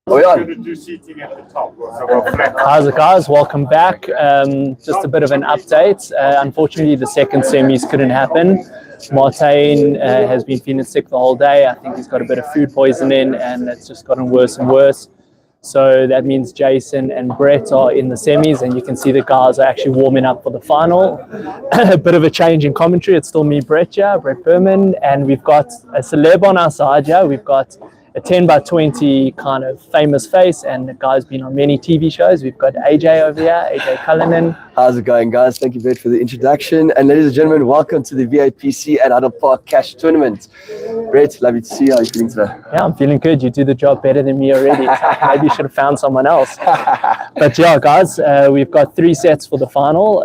How's it, guys? Welcome back. Just a bit of an update. Unfortunately, the second semis couldn't happen. Martin has been feeling sick the whole day. I think he's got a bit of food poisoning and it's just gotten worse and worse. So that means Jason and Brett are in the semis, and you can see the guys are actually warming up for the final. A bit of a change in commentary. It's still me, Brett Berman, and we've got a celeb on our side. We've got a 10x20 kind of famous face, and the guy's been on many TV shows. We've got AJ over here, AJ Cullinan. How's it going, guys? Thank you, Brett, for the introduction. And ladies and gentlemen, welcome to the VIPC at Padel Park Cash Tournament. Brett, lovely to see you. How are you feeling today? Yeah, I'm feeling good. You do the job better than me already. Maybe you should have found someone else. But yeah, guys, we've got 3 sets for the final.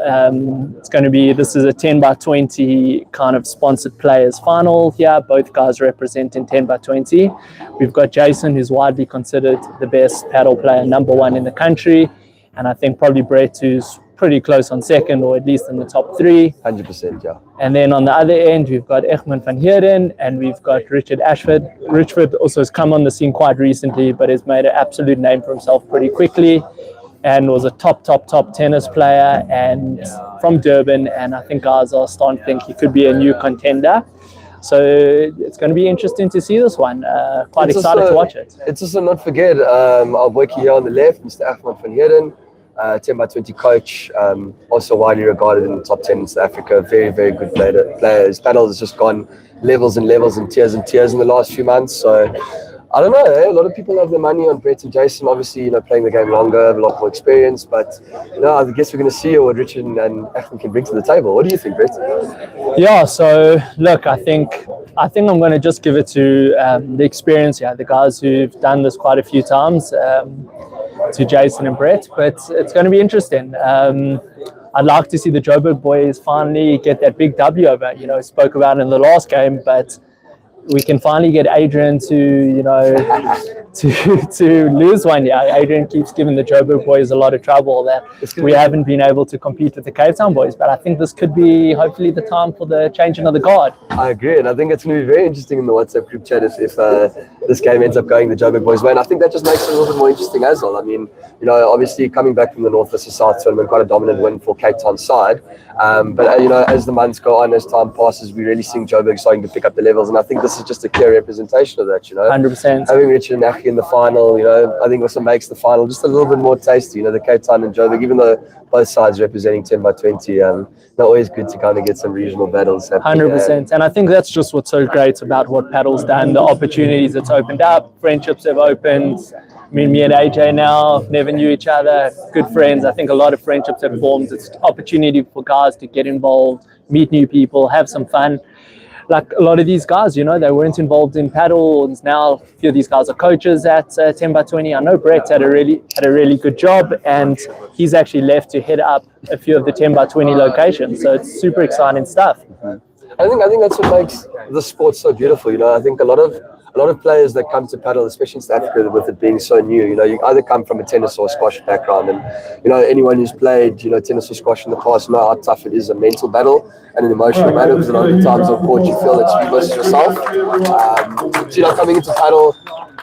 It's going to be, this is a 10x20 kind of sponsored players final here. Both guys representing 10x20. We've got Jason, who's widely considered the best paddle player, #1 in the country. And I think probably Brett, who's pretty close on second, or at least in the top 3. 100%, yeah. And then on the other end, we've got Egmond van Heerden, and we've got Ashforth. Richard also has come on the scene quite recently, but has made an absolute name for himself pretty quickly, and was a top tennis player and from Durban. And I think guys are starting to think he could be a new contender. So it's going to be interesting to see this one. Quite excited to watch it. It's also not forget, our boy here on the left, Mr. Egmond van Heerden, 10x20 coach, also widely regarded in the top 10 in South Africa. Very good player. His paddle has just gone levels and levels and tiers in the last few months. So I don't know, a lot of people have their money on Brett and Jason, obviously, playing the game longer, have a lot more experience, but I guess we're going to see what Richard and Ashforth can bring to the table. What do you think, Brett? Yeah, so look, I think I'm going to just give it to the experience, the guys who've done this quite a few times, to Jason and Brett, but it's going to be interesting. I'd like to see the Joburg boys finally get that big W over, spoke about it in the last game, but we can finally get Adrian to lose one. Adrian keeps giving the Joburg boys a lot of trouble that we haven't been able to compete with the Cape Town boys, but I think this could be hopefully the time for the changing of the guard. I agree, and I think it's going to be very interesting in the WhatsApp group chat if this game ends up going the Joburg boys' way, and I think that just makes it a little bit more interesting as well. I mean, obviously coming back from the North versus South tournament, quite a dominant win for Cape Town's side, but as the months go on, as time passes, we're really seeing Joburg starting to pick up the levels, and I think this is just a clear representation of that, 100%. Having Richard and Aki in the final, I think also makes the final just a little bit more tasty. The Cape Town and Joburg, even though both sides representing 10x20, not always good to kind of get some regional battles happening. 100%. And I think that's just what's so great about what paddle's done, the opportunities it's opened up, friendships have opened. I mean, me and AJ now never knew each other, good friends. I think a lot of friendships have formed. It's an opportunity for guys to get involved, meet new people, have some fun. Like a lot of these guys, they weren't involved in paddle, and now a few of these guys are coaches at 10x20. I know Brett had a really good job, and he's actually left to head up a few of the 10x20 locations. So it's super exciting stuff. I think that's what makes the sport so beautiful. I think a lot of players that come to paddle, especially in South Africa, with it being so new, you either come from a tennis or squash background, and anyone who's played tennis or squash in the past know how tough it is, a mental battle and an emotional battle, because a lot of the times on court you feel that you versus yourself. So coming into paddle,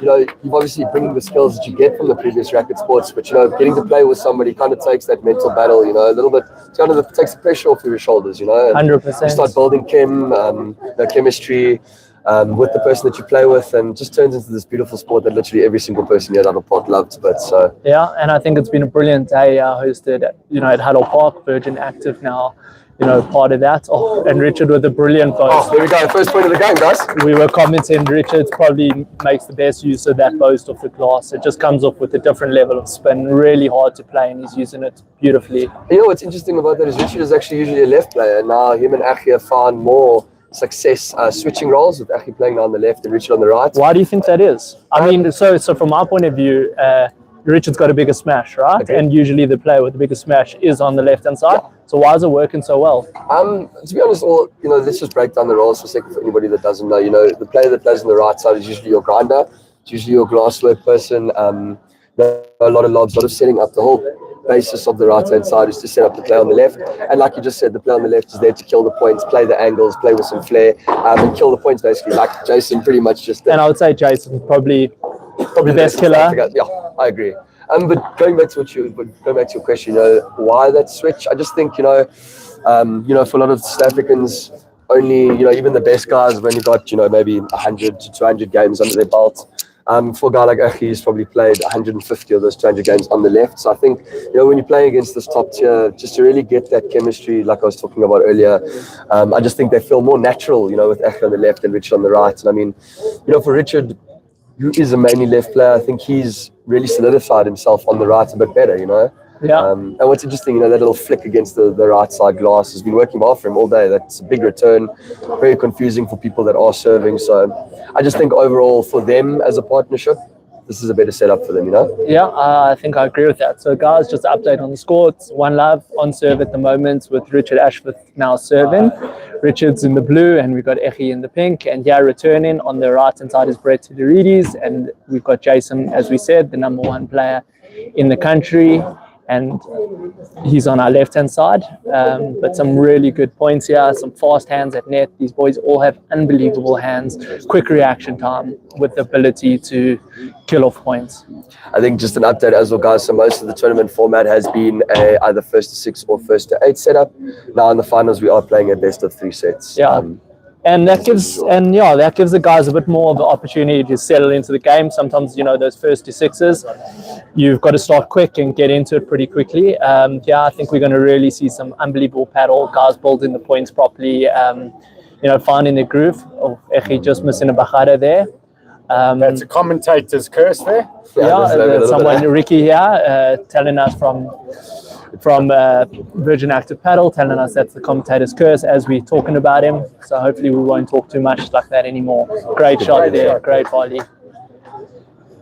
you've obviously bringing the skills that you get from the previous racket sports, but getting to play with somebody kind of takes that mental battle, a little bit. It kind of takes the pressure off your shoulders, 100%. You start building chemistry with the person that you play with, and just turns into this beautiful sport that literally every single person here at Huddle Park loved. But yeah, and I think it's been a brilliant day hosted at Huddle Park, Virgin Active now, part of that. Oh, and Richard with a brilliant post. Oh, there we go, first point of the game, guys. We were commenting, Richard probably makes the best use of that post off the glass. It just comes off with a different level of spin, really hard to play, and he's using it beautifully. What's interesting about that is Richard is actually usually a left player. Now him and Aki have found more success switching roles, with Aki playing on the left and Richard on the right. Why do you think that is? I mean, so from my point of view, Richard's got a bigger smash, right? Okay. And usually the player with the bigger smash is on the left-hand side. Yeah. So why is it working so well? To be honest, let's just break down the roles for a second for anybody that doesn't know. The player that plays on the right side is usually your grinder. It's usually your glasswork person. A lot of lobs, a lot of setting up. The whole basis of the right-hand side is to set up the play on the left. And like you just said, the play on the left is there to kill the points, play the angles, play with some flair, and kill the points basically, like Jason pretty much just did. And I would say Jason probably Probably the best killer. Yeah, I agree. But going back to your question, why that switch? I just think, for a lot of South Africans, only, even the best guys have only got, maybe 100 to 200 games under their belt. For a guy like Aki, he's probably played 150 of those 200 games on the left. So I think, when you're playing against this top tier, just to really get that chemistry, like I was talking about earlier, I just think they feel more natural, with Aki on the left and Richard on the right. And I mean, for Richard, who is a mainly left player, I think he's really solidified himself on the right a bit better, Yeah. And what's interesting, that little flick against the right side glass has been working well for him all day. That's a big return, very confusing for people that are serving. So I just think overall for them as a partnership, this is a better setup for them, Yeah, I think I agree with that. So guys, just to update on the score, it's 1-love on serve at the moment with Richard Ashforth now serving. Richard's in the blue and we've got Echi in the pink, and returning on the right hand side is Brett Hilarides, and we've got Jason, as we said, the number 1 player in the country, and he's on our left hand side. But some really good points here, some fast hands at net. These boys all have unbelievable hands, quick reaction time with the ability to kill off points. I think just an update as well, guys. So most of the tournament format has been either first to 6 or first to 8 setup. Now in the finals, we are playing a best of 3 sets. Yeah. And that gives the guys a bit more of the opportunity to settle into the game. Sometimes, those first to 6s, you've got to start quick and get into it pretty quickly. I think we're going to really see some unbelievable paddle, guys building the points properly, finding their groove. Oh, Echi just missing a bajada there. That's a commentator's curse there. There's someone, Ricky here, telling us from Virgin Active Paddle, telling us that's the commentator's curse as we're talking about him. So hopefully we won't talk too much like that anymore. Great shot there, great volley.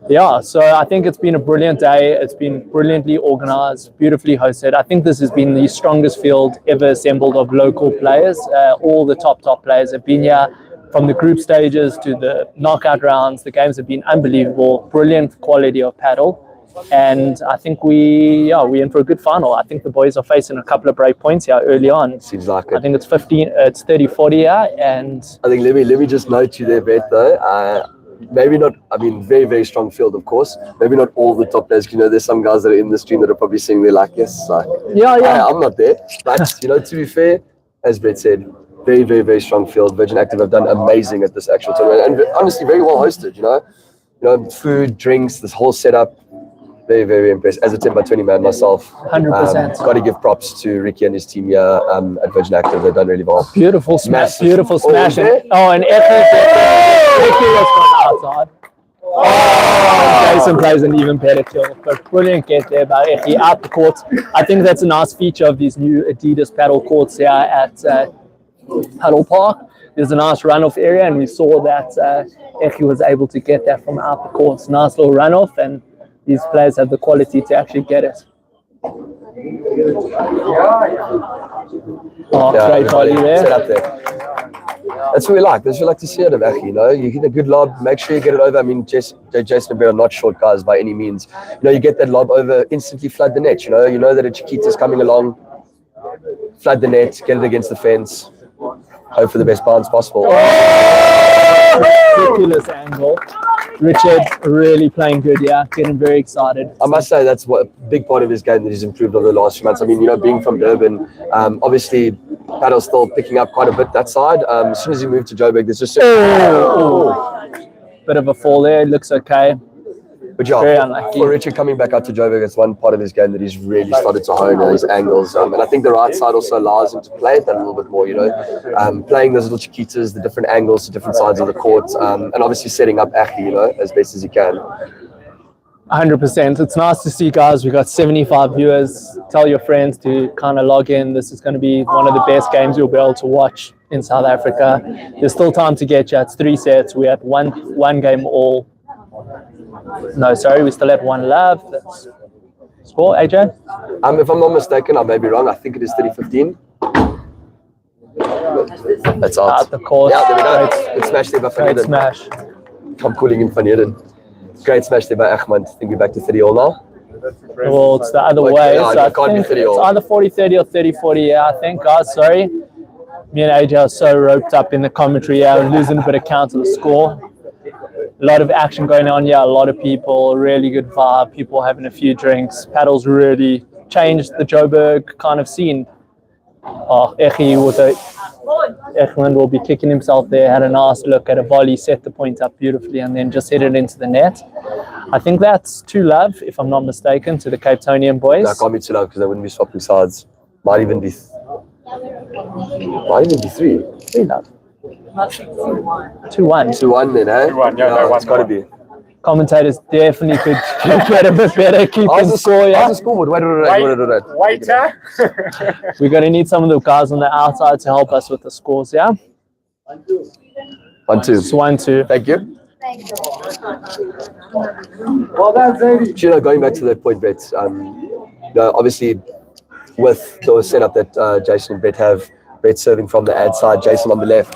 Yeah, so I think it's been a brilliant day. It's been brilliantly organized, beautifully hosted. I think this has been the strongest field ever assembled of local players. All the top players have been here. From the group stages to the knockout rounds, the games have been unbelievable. Brilliant quality of paddle. And I think we're in for a good final. I think the boys are facing a couple of break points here early on. Seems like it. I think it's 30-40 here, and I think let me just note you there, Bet, though. Maybe not, very, very strong field, of course. Maybe not all the top players. There's some guys that are in the stream that are probably saying they're like, yes, I'm not there. But, to be fair, as Brett said, very, very, very strong field. Virgin Active have done amazing at this actual tournament. And honestly, very well hosted, food, drinks, this whole setup. Very, very impressed. As a 10x20 man myself, 100%. Got to give props to Ricky and his team here at Virgin Active. They've done really well. Beautiful smash. And Echi was from outside. Jason plays an even better kill, but brilliant get there by Echi out the court. I think that's a nice feature of these new Adidas paddle courts here at Paddle Park. There's a nice runoff area, and we saw that Echi was able to get that from out the courts. Nice little runoff, and these players have the quality to actually get it. Great volley there. Set up there. That's what we like. That's what we like to see out of Echi, You hit a good lob, make sure you get it over. Jason and Bear are not short guys by any means. You get that lob over, instantly flood the net. You know that a Chiquita's coming along, flood the net, get it against the fence, hope for the best bounce possible. Ridiculous angle. Richard really playing good, getting very excited. I must say that's what a big part of his game that he's improved over the last few months. Being from Durban, obviously paddle's still picking up quite a bit that side. As soon as he moved to Joburg, there's just bit of a fall there. It looks okay. But yeah, for Richard coming back out to Joburg, it's one part of his game that he's really started to hone his angles. And I think the right side also allows him to play it that a little bit more, playing those little chiquitas, the different angles to different sides of the court, and obviously setting up Echi, as best as he can. 100%. It's nice to see, guys. We got 75 viewers. Tell your friends to kind of log in. This is going to be one of the best games you'll be able to watch in South Africa. There's still time to get you. It's 3 sets. We have one game all. No, sorry, we still have 1-love. That's score, AJ? If I'm not mistaken, I may be wrong. I think it is 30-15. That's out the course. Yeah, there we go. Good smash there by Van Great smash. I'm calling him Van Heerden. Great smash there by Egmond. I think we're back to 30 all now. Well, it's the other way. Yeah, so it can't be 30 all. It's either 40-30 or 30-40. Yeah, I think, guys. Sorry. Me and AJ are so roped up in the commentary. We're losing a bit of count of the score. A lot of action going on here, a lot of people, really good vibe, people having a few drinks. Paddle's really changed the Joburg kind of scene. Oh, Egmond will be kicking himself there, had a nice look at a volley, set the point up beautifully, and then just hit it into the net. I think that's 2-love, if I'm not mistaken, to the Cape Townian boys. That can't be 2-love because they wouldn't be swapping sides. Might even be 3. 3-love. 2-1. 2-1 then, eh? 2-1, yeah, it's got to be. Commentators definitely could get a bit better keeping score. Yeah? How's the scoreboard? Waiter. We're going to need some of the guys on the outside to help us with the scores, yeah? 1-2. It's 1-2. Thank you. Well done, Zadie. You know, going back to that point, Brett, obviously with the setup that Jason and Brett have, Brett serving from the ad side, Jason on the left,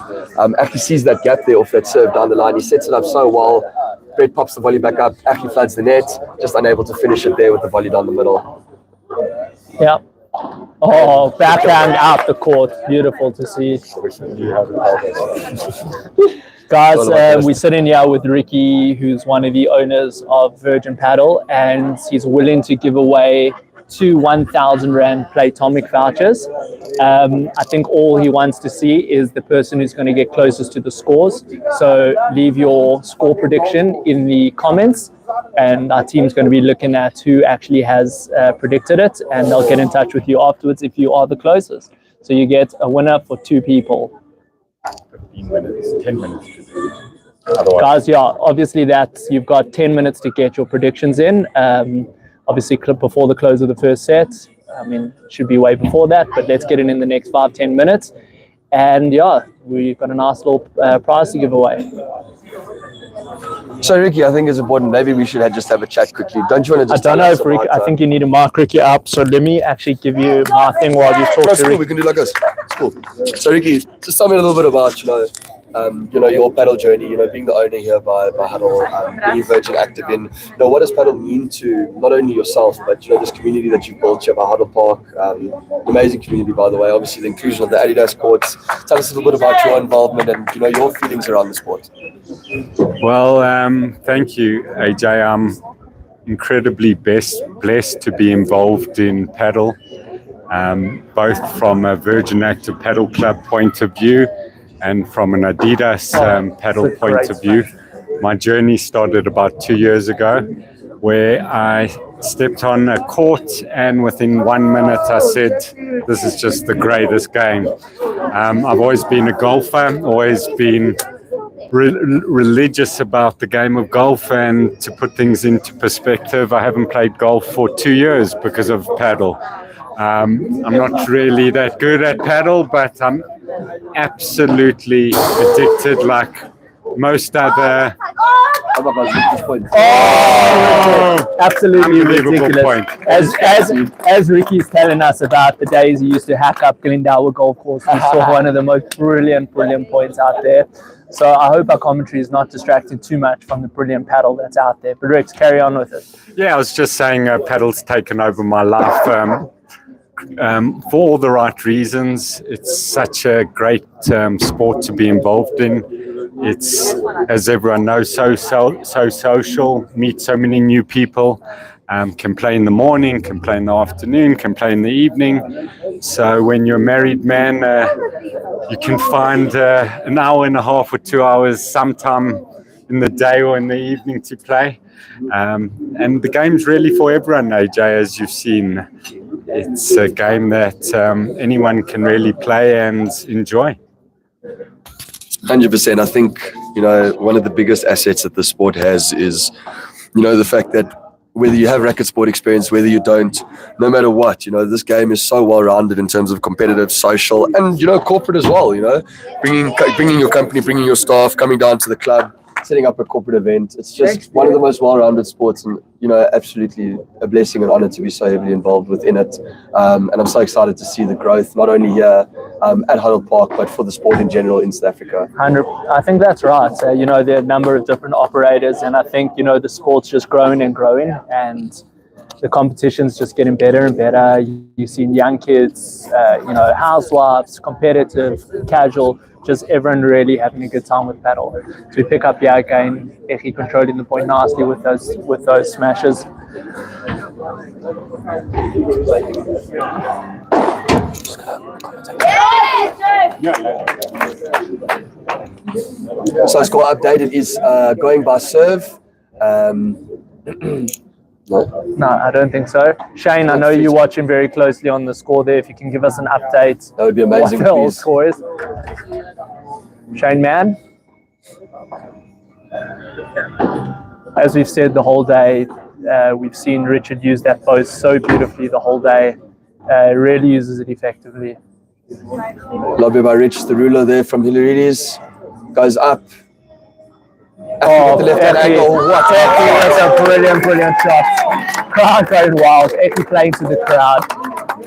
actually sees that gap there off that serve down the line. He sets it up so well. Brett pops the volley back up, actually floods the net, just unable to finish it there with the volley down the middle. Yeah. Oh, backhand out the court. Beautiful to see. Guys, we're sitting here with Ricky, who's one of the owners of Virgin Padel, and he's willing to give away 2 1,000 Rand Playtomic vouchers. I think all he wants to see is the person who's going to get closest to the scores. So leave your score prediction in the comments, and our team's going to be looking at who actually has predicted it, and they'll get in touch with you afterwards if you are the closest. So you get a winner for 2 people. 15 minutes, 10 minutes. Guys, yeah, obviously you've got 10 minutes to get your predictions in. Obviously, before the close of the first set. I mean, it should be way before that, but let's get it in the next 5-10 minutes. And yeah, we've got a nice little prize to give away. So, Ricky, I think it's important. Maybe we should just have a chat quickly. Don't you want to just? I don't know if Ricky. I think you need to mark Ricky up. So let me actually give you my thing while you talk to Ricky. We can do like this. It's cool. So, Ricky, just tell me a little bit about your paddle journey. Being the owner here by Huddle, being Virgin active in. What does paddle mean to not only yourself but this community that you've built here by Huddle Park? Amazing community, by the way. Obviously, the inclusion of the Adidas courts. Tell us a little bit about your involvement and your feelings around the sport. Well, thank you, AJ. I'm incredibly blessed to be involved in paddle, both from a Virgin Active Paddle Club point of view and from an Adidas paddle point of view. My journey started about 2 years ago, where I stepped on a court and within 1 minute I said, this is just the greatest game. I've always been a golfer, always been religious about the game of golf, and to put things into perspective, I haven't played golf for 2 years because of paddle. I'm not really that good at paddle, but I'm absolutely addicted like most other. Absolutely ridiculous. As Ricky's telling us about the days he used to hack up Glendower Golf Course, we saw one of the most brilliant points out there. So I hope our commentary is not distracting too much from the brilliant paddle that's out there. But Rex, carry on with it. Yeah, I was just saying paddle's taken over my life for all the right reasons. It's such a great sport to be involved in. It's, as everyone knows, so social, meet so many new people, can play in the morning, can play in the afternoon, can play in the evening. So when you're a married man, you can find an hour and a half or 2 hours sometime in the day or in the evening to play. And the game's really for everyone, AJ, as you've seen. It's a game that anyone can really play and enjoy. 100%. I think, one of the biggest assets that the sport has is, the fact that whether you have racket sport experience, whether you don't, no matter what, this game is so well-rounded in terms of competitive, social, and, corporate as well, bringing your company, bringing your staff, coming down to the club, setting up a corporate event. It's just one of the most well-rounded sports, and absolutely a blessing and honor to be so heavily involved within it. And I'm so excited to see the growth, not only here at Huddle Park, but for the sport in general in South Africa. I think that's right. There are a number of different operators, and I think the sport's just growing and growing. And the competition's just getting better and better. You've seen young kids, housewives, competitive, casual, just everyone really having a good time with paddle. So we pick up here again, Echi controlling the point nicely with those smashes. So score updated is going by serve. No, I don't think so. Shane, I know you're watching very closely on the score there. If you can give us an update, that would be amazing. What the whole score is. Shane, man. As we've said the whole day, we've seen Richard use that post so beautifully the whole day. Really uses it effectively. Lobby by Rich, the ruler there from Hilarides. Goes up. Oh, the left hand angle. What? That's a brilliant shot. Crowd going wild. Eki playing to the crowd.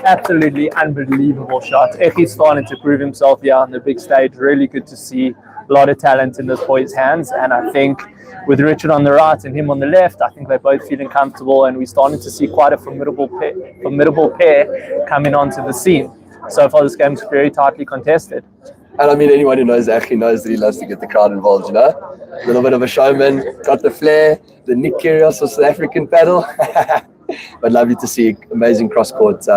Absolutely unbelievable shot. Eki's starting to prove himself here on the big stage. Really good to see. A lot of talent in this boy's hands. And I think with Richard on the right and him on the left, I think they're both feeling comfortable. And we're starting to see quite a formidable pair coming onto the scene. So far, this game's very tightly contested. And I mean, anyone who knows Aki knows that he loves to get the crowd involved, you know? A little bit of a showman, got the flair, the Nick Kyrgios of South African paddle. But lovely to see amazing cross-court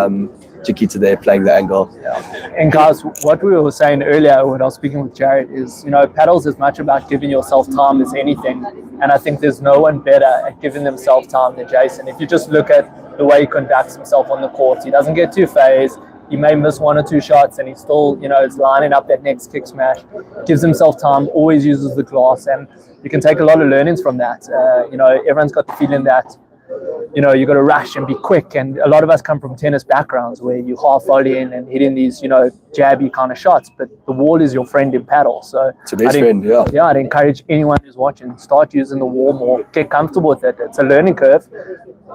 Chiquita there playing the angle. Yeah. And guys, what we were saying earlier when I was speaking with Jared is, paddle's as much about giving yourself time as anything. And I think there's no one better at giving themselves time than Jason. If you just look at the way he conducts himself on the court, he doesn't get too phased. He may miss one or two shots and he still, is lining up that next kick smash, gives himself time, always uses the glass, and you can take a lot of learnings from that. Everyone's got the feeling that, you got to rush and be quick, and a lot of us come from tennis backgrounds where you half volleying and hitting these, jabby kind of shots, but the wall is your friend in paddle. So it's a best friend, yeah. Yeah, I'd encourage anyone who's watching, start using the wall more, get comfortable with it. It's a learning curve.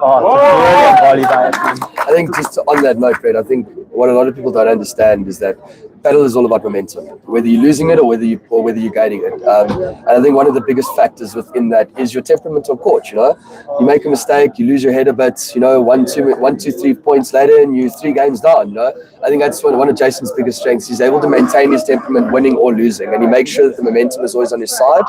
Oh, it's a brilliant volley by him. I think just on that note, Fred, I think what a lot of people don't understand is that paddle is all about momentum, whether you're losing it or whether you're gaining it. And I think one of the biggest factors within that is your temperament on court. You make a mistake, you lose your head a bit. 1, 2, 3 points later, and you're 3 games down. I think that's one of Jason's biggest strengths. He's able to maintain his temperament, winning or losing, and he makes sure that the momentum is always on his side.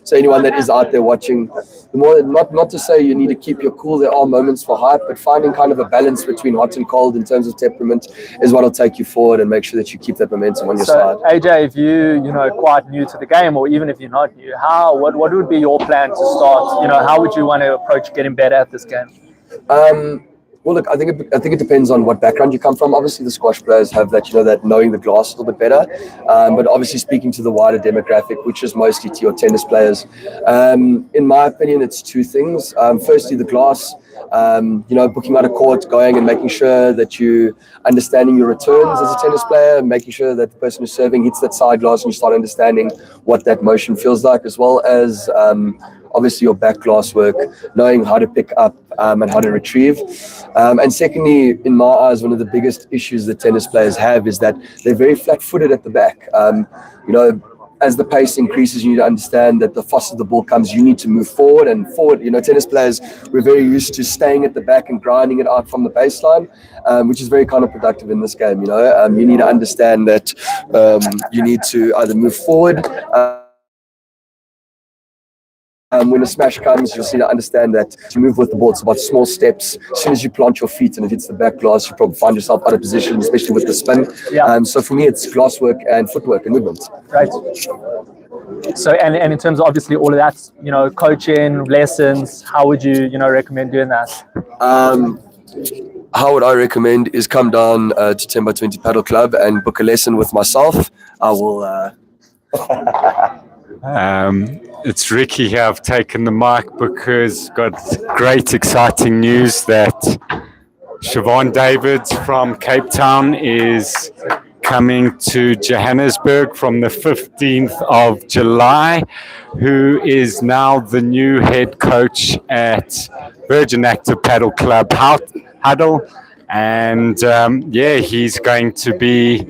So anyone that is out there watching, the more not to say you need to keep your cool. There are moments for hype, but finding kind of a balance between hot and cold in terms of temperament is what will take you forward and make sure that you keep that momentum on your side. AJ, if you quite new to the game, or even if you're not new, what would be your plan to start? How would you want to approach getting better at this game? Well, look, I think it depends on what background you come from. Obviously, the squash players have that, that knowing the glass a little bit better. But obviously, speaking to the wider demographic, which is mostly to your tennis players, in my opinion, it's 2 things. Firstly, the glass. Booking out a court, going and making sure that you understanding your returns as a tennis player, making sure that the person who's serving hits that side glass and you start understanding what that motion feels like, as well as obviously your back glass work, knowing how to pick up and how to retrieve. And secondly, in my eyes, one of the biggest issues that tennis players have is that they're very flat-footed at the back. As the pace increases, you need to understand that the faster the ball comes, you need to move forward and forward. Tennis players, we're very used to staying at the back and grinding it out from the baseline, which is very counterproductive in this game. You need to understand that you need to either move forward. When a smash comes, you'll need to understand that to move with the ball, it's about small steps. As soon as you plant your feet and it hits the back glass, you probably find yourself out of position, especially with the spin. Yeah. So for me, it's glass work and footwork and movement. Right. So, and in terms of obviously all of that, coaching, lessons, how would you, recommend doing that? How would I recommend is come down to 10x20 Paddle Club and book a lesson with myself. I will... It's Ricky here. I've taken the mic because got great exciting news that Siobhan Davids from Cape Town is coming to Johannesburg from the 15th of July, who is now the new head coach at Virgin Active Paddle Club Huddle. And he's going to be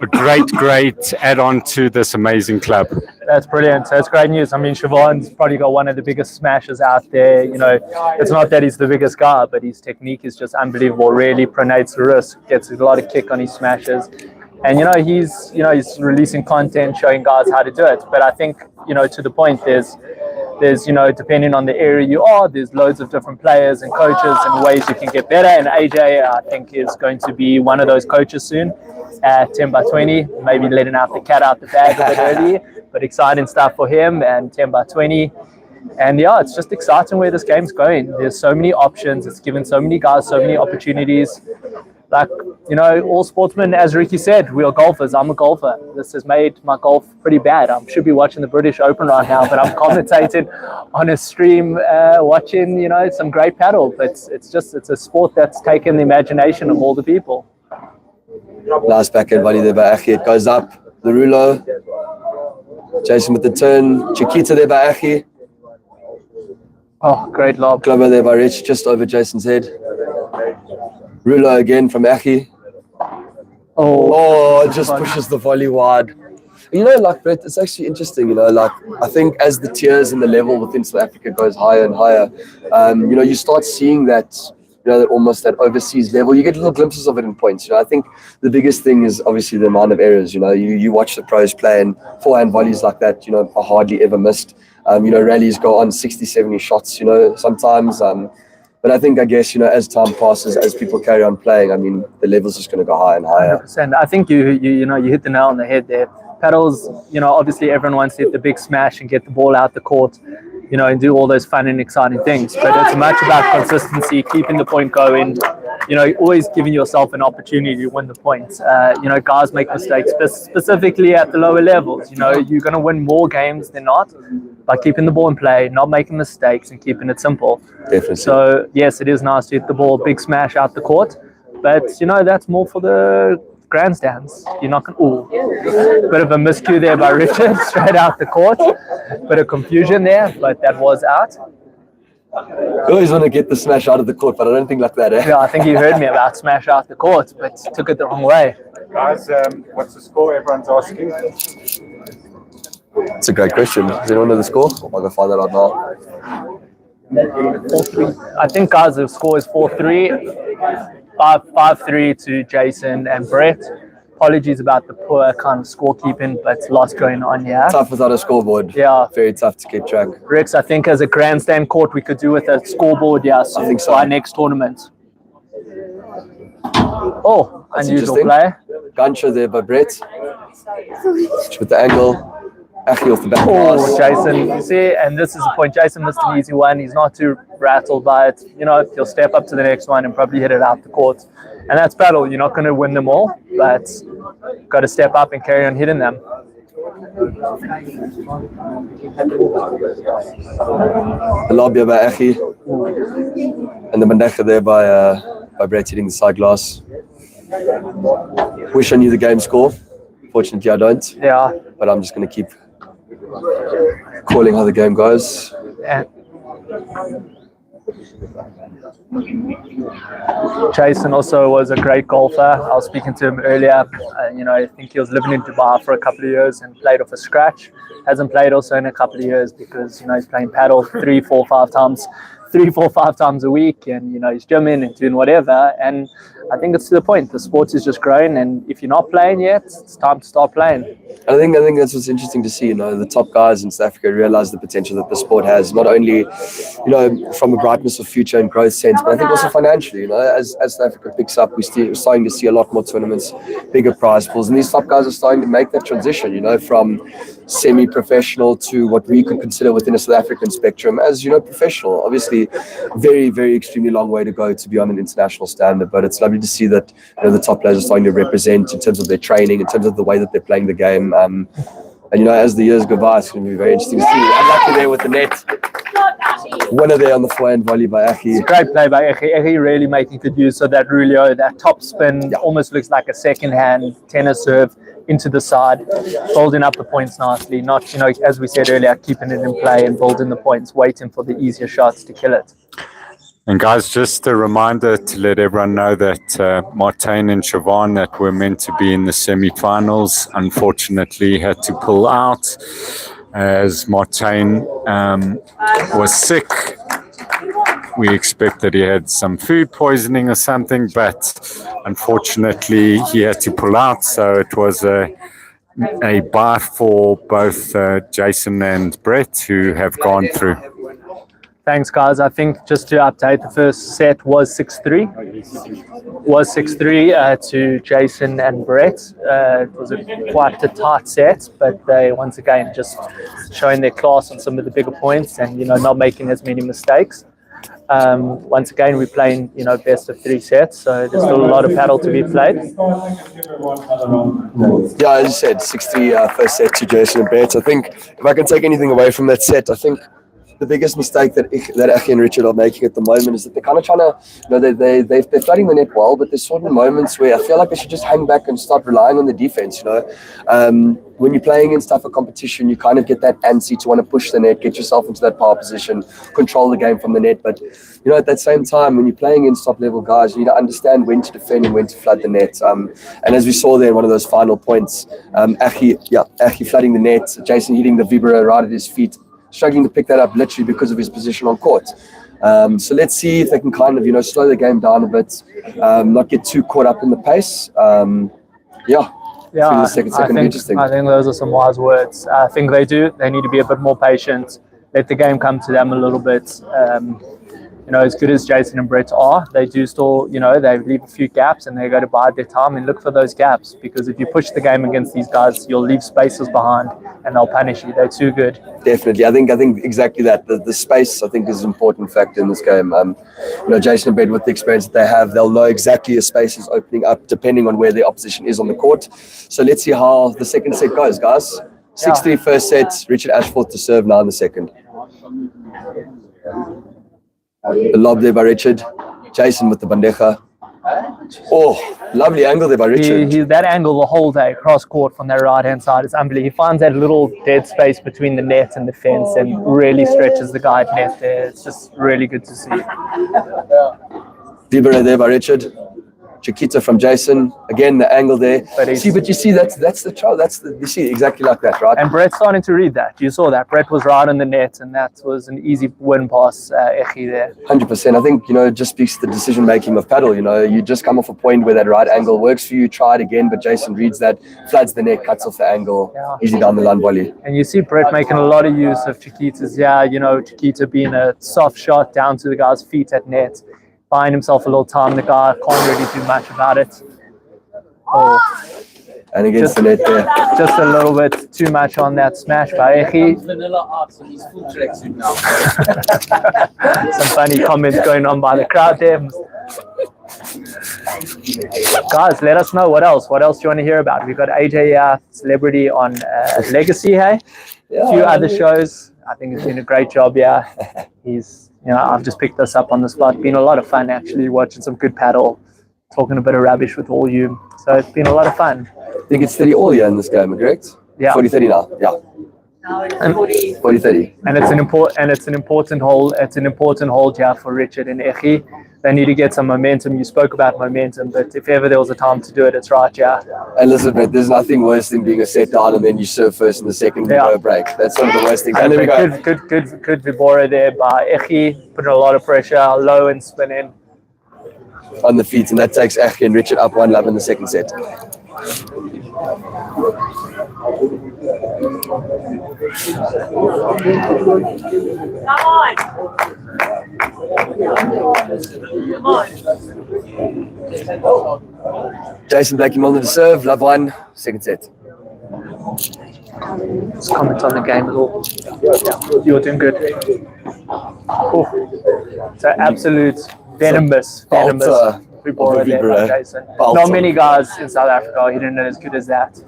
a great add-on to this amazing club. That's brilliant. So it's great news. I mean, Siobhan's probably got one of the biggest smashes out there. You know, it's not that he's the biggest guy, but his technique is just unbelievable. Really pronates the wrist, gets a lot of kick on his smashes. And, he's releasing content, showing guys how to do it. But I think, to the point, there's depending on the area you are, there's loads of different players and coaches and ways you can get better. And AJ, I think, is going to be one of those coaches soon at 10 by 20, maybe letting out the cat out the bag a bit early, but exciting stuff for him and 10 by 20. And yeah, it's just exciting where this game's going. There's so many options. It's given so many guys so many opportunities. Like, all sportsmen, as Ricky said, we are golfers. I'm a golfer. This has made my golf pretty bad. I should be watching the British Open right now, but I'm commentating on a stream, watching, some great paddle. But it's a sport that's taken the imagination of all the people. Last backhand volley there by Achi. It goes up. The Rulo. Jason with the turn. Chiquita there by Achi. Oh, great lob. Glover there by Rich, just over Jason's head. Rulo again from Achi. Oh, it just pushes the volley wide. Brett, it's actually interesting, I think as the tiers and the level within South Africa goes higher and higher, you start seeing that, almost that overseas level. You get little glimpses of it in points. I think the biggest thing is obviously the amount of errors. You watch the pros play and forehand volleys like that, are hardly ever missed. Rallies go on 60, 70 shots, sometimes. But I guess, as time passes, as people carry on playing, I mean, the level's just going to go higher and higher. 100%. I think you hit the nail on the head there. Paddles, obviously everyone wants to hit the big smash and get the ball out the court, and do all those fun and exciting things. But it's much about consistency, keeping the point going, always giving yourself an opportunity to win the points. Guys make mistakes, specifically at the lower levels. You're going to win more games than not by keeping the ball in play, not making mistakes, and keeping it simple. Definitely. So, yes, it is nice to hit the ball, big smash out the court. But, that's more for the grandstands. You're not going to... Bit of a miscue there by Richard, straight out the court. Bit of confusion there, but that was out. You always want to get the smash out of the court, but I don't think like that, eh? Yeah, I think you heard me about smash out the court, but took it the wrong way. Guys, what's the score everyone's asking? It's a great question. Does anyone know the score? I'll go find that out now. 4-3. I think, guys, the score is 4-3. 5-3 to Jason and Brett. Apologies about the poor kind of scorekeeping, but lots going on here. Tough without a scoreboard. Yeah. Very tough to keep track. Rex, I think as a grandstand court, we could do with a scoreboard, soon, I think so. For our next tournament. Oh, That's unusual play. Gancho there by Brett. With the angle. Actually off the back Oh, pass. Jason, you see, and this is the point. Jason missed an easy one. He's not too rattled by it. He'll step up to the next one and probably hit it out the court. And that's battle. You're not going to win them all, but got to step up and carry on hitting them. The lobby by Achi. And the Mandecha there by Brett hitting the side glass. Wish I knew the game score. Fortunately, I don't. Yeah. But I'm just going to keep calling how the game goes. And Jason also was a great golfer. I was speaking to him earlier. I think he was living in Dubai for a couple of years and played off a scratch. Hasn't played also in a couple of years because, he's playing paddle 3, 4, 5 times a week, and he's gymming and doing whatever. And I think it's to the point. The sport is just growing, and if you're not playing yet, it's time to start playing. I think that's what's interesting to see. The top guys in South Africa realize the potential that the sport has, not only from a brightness of future and growth sense, but I think also financially. As South Africa picks up, we're starting to see a lot more tournaments, bigger prize pools, and these top guys are starting to make that transition. From semi-professional to what we could consider within a South African spectrum as professional. Obviously, very, very extremely long way to go to be on an international standard, but it's lovely to see that the top players are starting to represent in terms of their training, in terms of the way that they're playing the game. And as the years go by, it's going to be very interesting to see. Unlucky there with the net. Winner there on the forehand volley by Achi. Great play by Achi. Achi really making good use of that rulio, that top spin. Almost looks like a second hand tennis serve into the side, building up the points nicely. Not, as we said earlier, keeping it in play and building the points, waiting for the easier shots to kill it. And guys, just a reminder to let everyone know that Martin and Siobhan, that were meant to be in the semi-finals, unfortunately had to pull out. as Martin was sick. We expected he had some food poisoning or something, but unfortunately he had to pull out. So it was a bye for both Jason and Brett, who have gone through. Thanks, guys. I think just to update, the first set was 6-3. To Jason and Brett. It was quite a tight set, but they once again just showing their class on some of the bigger points and not making as many mistakes. Once again, we're playing best of 3 sets, so there's still a lot of paddle to be played. Yeah, as you said, 6-3 first set to Jason and Brett. I think if I can take anything away from that set, I think the biggest mistake that Aki and Richard are making at the moment is that they're kind of trying to, they're flooding the net well, but there's certain moments where I feel like they should just hang back and start relying on the defense. When you're playing in tougher competition, you kind of get that antsy to want to push the net, get yourself into that power position, control the game from the net. But at that same time, when you're playing in top level guys, you need to understand when to defend and when to flood the net. And as we saw there in one of those final points, Aki flooding the net, Jason hitting the vibra right at his feet, struggling to pick that up literally because of his position on court. So let's see if they can kind of, slow the game down a bit, not get too caught up in the pace. Yeah, the second interesting. I think those are some wise words. I think they do. They need to be a bit more patient, let the game come to them a little bit. As good as Jason and Brett are, they do still, they leave a few gaps and they got to bide their time and look for those gaps, because if you push the game against these guys, you'll leave spaces behind and they'll punish you. They're too good. Definitely. I think exactly that. The space, I think, is an important factor in this game. Jason and Brett, with the experience that they have, they'll know exactly a space is opening up depending on where the opposition is on the court. So let's see how the second set goes, guys. 6-3 first set, Richard Ashforth to serve now in the second. The lob there by Richard. Jason with the bandeja. Oh, lovely angle there by Richard. That angle the whole day cross court from their right hand side is unbelievable. He finds that little dead space between the net and the fence and really stretches the guide net there. It's just really good to see. Vibra there by Richard. Chiquita from Jason. Again, the angle there. But you see, that's the trial. You see exactly like that, right? And Brett's starting to read that. You saw that. Brett was right on the net, and that was an easy win pass, Echi there. 100%. I think, it just speaks to the decision making of paddle. You just come off a point where that right angle works for you, try it again, but Jason reads that, floods the net, cuts off the angle, easy down the line volley. And you see Brett making a lot of use of Chiquita's. Chiquita being a soft shot down to the guy's feet at net. Buying himself a little time. The guy can't really do much about it. And against the net there. Just a little bit too much on that smash by Echi. Some funny comments going on by the crowd there. Guys, let us know what else. What else do you want to hear about? We've got AJ Celebrity on Legacy, hey? A few other shows. I think he's doing a great job, He's... I've just picked this up on the spot. Been a lot of fun, actually, watching some good paddle, talking a bit of rubbish with all you. So it's been a lot of fun. I think it's 30 all year in this game, correct? Yeah. 40-30 now. Yeah. Now it's 40-30. And it's an important hold. It's an important hold here for Richard and Echi. They need to get some momentum. You spoke about momentum, but if ever there was a time to do it, it's right, And listen, but there's nothing worse than being a set down and then you serve first in the second and go break. That's one of the worst things. And there we go. Good Vibora there by Echi, putting a lot of pressure, low and spinning. On the feet, and that takes Echi and Richard up 1-love in the second set. Come on. Jason Blakey-Milner to serve, love 1, second set. Just comment on the game at all. You're doing good. So absolute venomous Vibora there by Jason. Not many guys in South Africa are hitting it as good as that.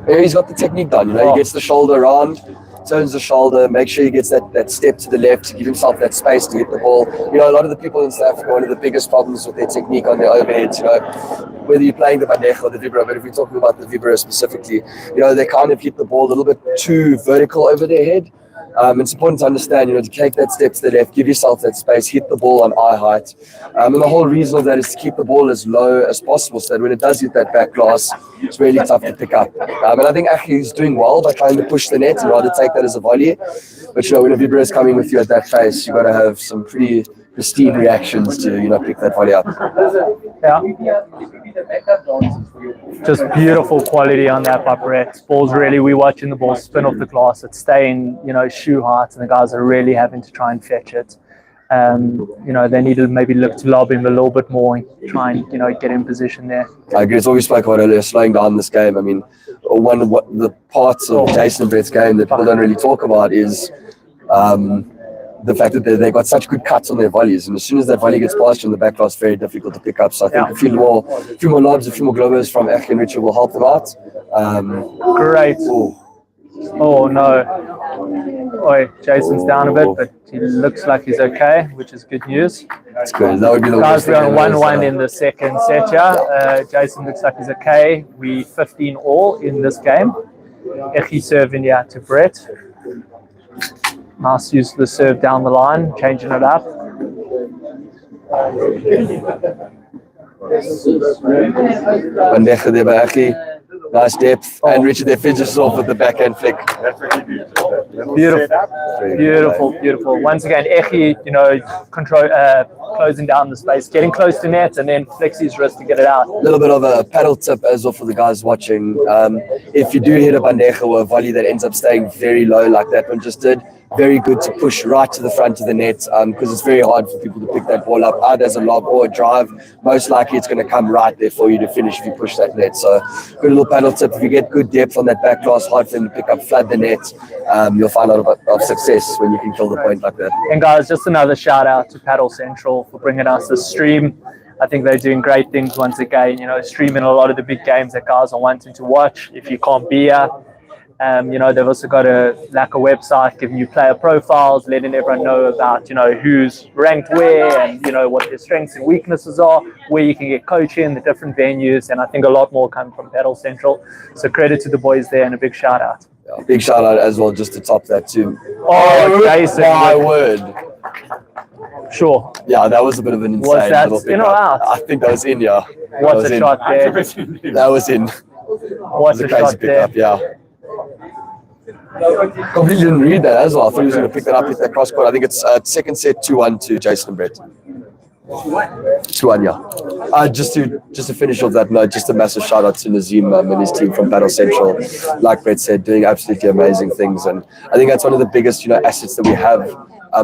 Yeah, he's got the technique done, he gets the shoulder around, turns the shoulder, make sure he gets that step to the left, give himself that space to hit the ball. A lot of the people in South Africa, one of the biggest problems with their technique on their overheads, whether you're playing the bandeja or the vibra, but if we're talking about the vibra specifically, they kind of hit the ball a little bit too vertical over their head. It's important to understand, to take that step to the left, give yourself that space, hit the ball on eye height. And the whole reason of that is to keep the ball as low as possible so that when it does hit that back glass, it's really tough to pick up. And I think Achi's doing well by trying to push the net and rather take that as a volley. But when a vibra is coming with you at that pace, you've got to have some pretty pristine reactions to, pick that volley up. Yeah. Just beautiful quality on that by Brett. Ball's really, we're watching the ball spin off the glass. It's staying, shoe height, and the guys are really having to try and fetch it. They need to maybe look to lob him a little bit more and try and, get in position there. I agree. It's what we spoke about earlier, slowing down this game. I mean, one of the parts of Jason and Brett's game that people don't really talk about is the fact that they got such good cuts on their volleys, and as soon as that volley gets past you in the back glass, very difficult to pick up. So I think a few more lobs, a few more globers from Ech and Richard will help them out. Great. Oh no. Oh, Jason's down a bit, but he looks like he's okay, which is good news. That's good. That would be the guys, we're on 1-1 in the second set here. Jason looks like he's okay. We 15 all in this game. Echi serving here to Brett. Nice use of the serve down the line, changing it up. Bandeja there by Echi. Nice depth. And Richard there finishes off with the backhand flick. Beautiful. Once again, Echi, control, closing down the space, getting close to net, and then flex his wrist to get it out. A little bit of a paddle tip as well for the guys watching. If you do hit a bandeja or a volley that ends up staying very low like that one just did, very good to push right to the front of the net because it's very hard for people to pick that ball up either as a lob or a drive. Most likely it's going to come right there for you to finish if you push that net. So good little paddle tip. If you get good depth on that back glass, hard for them to pick up, flood the net, you'll find a lot of success when you can kill the point like that. And guys, just another shout out to Padel Central for bringing us this stream. I think they're doing great things once again, streaming a lot of the big games that guys are wanting to watch if you can't be here. They've also got a website giving you player profiles, letting everyone know about, who's ranked where and, what their strengths and weaknesses are, where you can get coaching, the different venues, and I think a lot more come from Padel Central. So credit to the boys there and a big shout out. Yeah, big shout out as well, just to top that too. Oh, Jason. My word. Sure. Yeah, that was a bit of an insane was that little in or out? I think that was in, yeah. What's a shot there? That was in. What's a crazy shot pickup, there? yeah. Completely didn't read that as well. I thought he was going to pick that up, hit that cross court. I think it's second set 2-1 to Jason and Brett. 2-1, yeah. Just to finish off that note, just a massive shout out to Nazim and his team from Padel Central. Like Brett said, doing absolutely amazing things, and I think that's one of the biggest assets that we have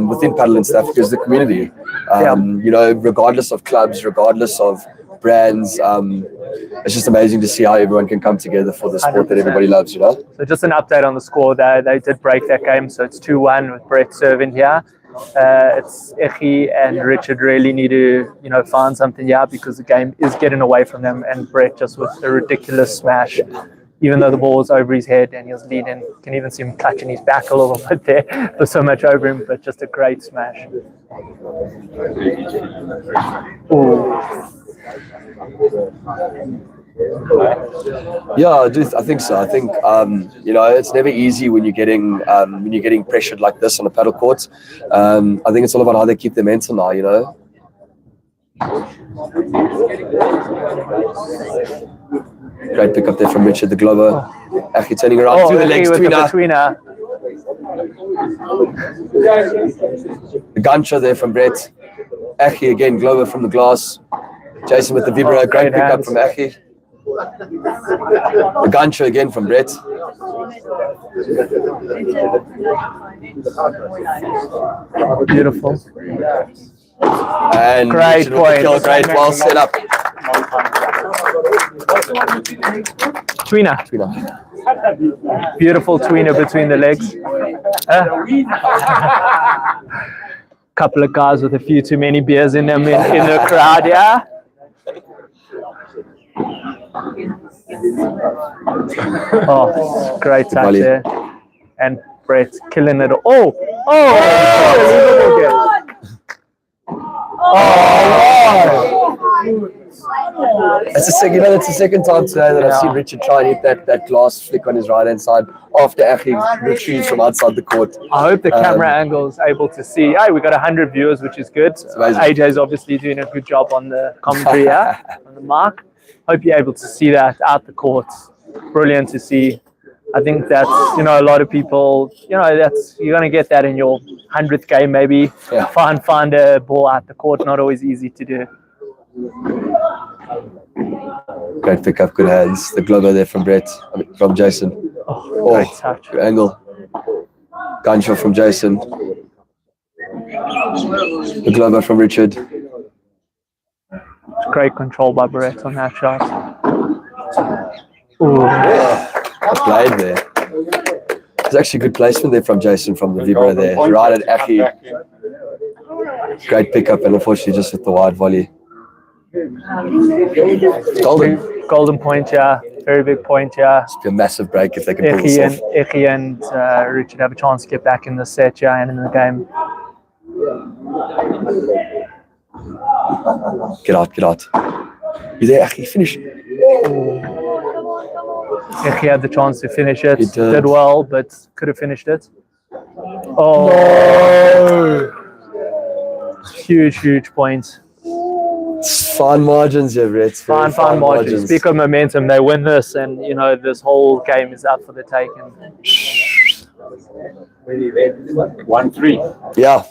within Padel in South Africa is the community. Regardless of clubs, regardless of brands, it's just amazing to see how everyone can come together for the sport 100%. That everybody loves, So just an update on the score there. They did break that game, so it's 2-1 with Brett serving here. It's Echi and Richard really need to, find something here because the game is getting away from them, and Brett just with a ridiculous smash. Even though the ball was over his head and he was leaning, can even see him clutching his back a little bit there. There's so much over him, but just a great smash. Ooh. Yeah, I think so. I think it's never easy when you're getting pressured like this on a paddle court. I think it's all about how they keep their mental now. Great pick up there from Richard, the Glover. Actually turning around through the legs, tweener. The guncha there from Brett. Achi again, Glover from the glass. Jason with the vibra, great pick up from Achi. The guncha again from Brett. Beautiful. And great point. Great, well set up. Tweener. Beautiful tweener between the legs. Couple of guys with a few too many beers in them in the crowd, yeah. Oh, great touch there. And Brett killing it. Oh! It's the second time today that I've seen Richard try and hit that glass flick on his right hand side after Achie retrieves from outside the court. I hope the camera angle is able to see. Hey, we got 100 viewers, which is good. AJ's obviously doing a good job on the commentary here, on the mark. Hope you're able to see that out the court. Brilliant to see. I think that's, a lot of people, that's, you're going to get that in your 100th game maybe. Yeah. Find a ball out the court, not always easy to do. Great pickup, good hands. The glover there from from Jason. Great touch. Good angle. Gunshot from Jason. The glover from Richard. Great control by Barrett on that shot. Played there. There's actually good placement there from Jason from the vibra there. Right at Achie. Great pickup and unfortunately just with the wide volley. Golden point here. Very big point here. It's be a massive break if they can pull this off. Eki and Richard have a chance to get back in the set here and in the game. Get out. You there, Achie? Finish. Eki had the chance to finish it. He did well, but could have finished it. Oh, no. Huge point. It's fine margins here, Brett. Fine margins. Speak of momentum, they win this, and this whole game is up for the taking. 1-3. Yeah.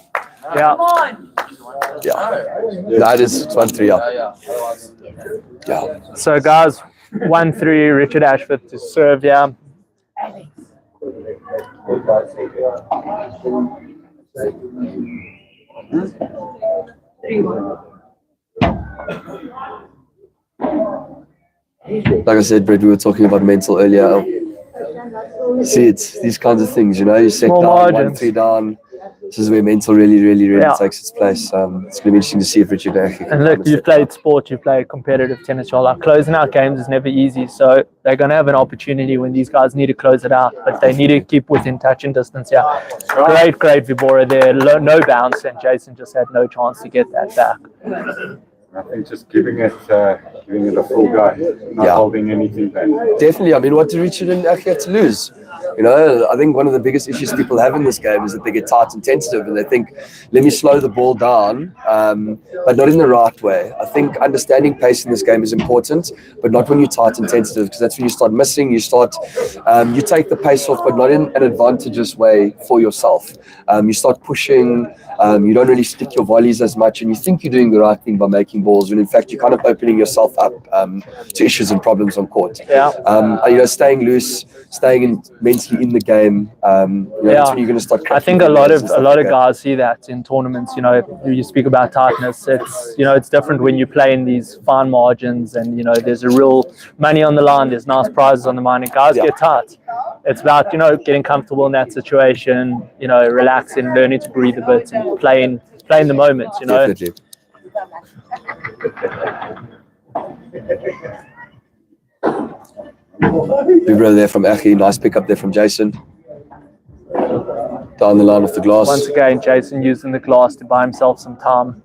Yeah. That is 1-3. Yeah. So guys, 1-3. Richard Ashforth to serve. Yeah. Like I said, Brett, we were talking about mental earlier. See, it's these kinds of things, you set Small down, margins. 1-3 down. This is where mental really takes its place. It's going to be interesting to see if Richard actually can. And look, you've played sport, you've played competitive tennis. Closing out games is never easy. So they're going to have an opportunity when these guys need to close it out, but they need to keep within touch and distance. Yeah, great Vibora there. No bounce, and Jason just had no chance to get that back. I think just giving it a full go, not holding anything back. Definitely. I mean, what do Richard and Achie have to lose? I think one of the biggest issues people have in this game is that they get tight and tentative and they think, let me slow the ball down, but not in the right way. I think understanding pace in this game is important, but not when you're tight and tentative, because that's when you start missing. You take the pace off, but not in an advantageous way for yourself. You start pushing, you don't really stick your volleys as much, and you think you're doing the right thing by making balls, when in fact you're kind of opening yourself up to issues and problems on court. Staying loose, staying mentally in the game. That's when you're going to start. I think a lot of guys see that in tournaments. You speak about tightness. It's different when you play in these fine margins, and there's a real money on the line. There's nice prizes on the line, and guys get tight. It's about getting comfortable in that situation. Relaxing, learning to breathe a bit, and playing the moment. Definitely. Big brother there from Achie, nice pickup there from Jason. Down the line with the glass. Once again, Jason using the glass to buy himself some time.